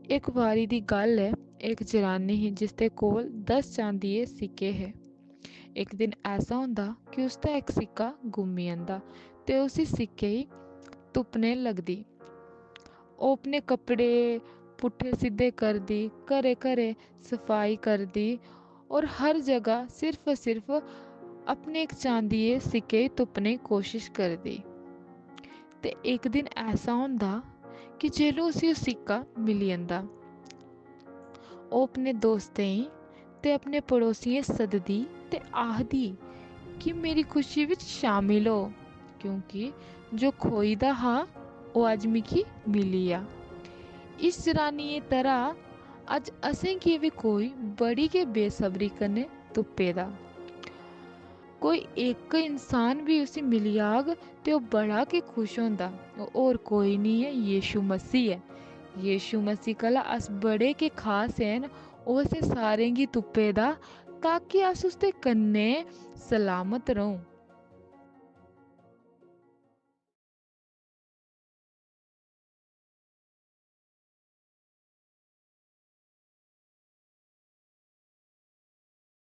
एक वारी दी गल है, एक जनानी ही जिसदे कोल 10 चांदी दे सिक्के है। एक दिन ऐसा होंदा कि उसदा इक सिक्का गुम्मी जंदा ते उसी सिक्के गी तुप्पने लगदी। ओह् अपने कपड़े पुट्ठे सिद्धे करदी, घरै घरै सफाई करदी और हर जगह सिर्फ अपने इक चांदी दे सिक्के गी तुप्पने दी कोशिश करदी। ते इक दिन ऐसा होंदा कि जेल्लै उसी ओह् सिक्का मिली जंदा, ओह् अपने दोस्तें गी ते अपने पड़ोसियें गी सददी ते आखदी कि मेरी खुशी बिच शामिल हो, क्योंकि जो खोई दा हा ओह् अज्ज मिगी मिली गेआ। इस जनानी दी तरह अज्ज असेंगी बी कोई बड़ी गै बेसब्री कन्नै तुप्पे दा। कोई इक इंसान बी उसी मिली जाह्ग ते ओह् बड़ा गै खुश होंदा। ओह् होर कोई निं ऐ, यीशु मसीह ऐ। यीशु मसीह कोला अस बड़े गै खास न। ओह् असें सारें गी तुप्पे दा ताकि अस उसदे कन्नै सलामत रौं।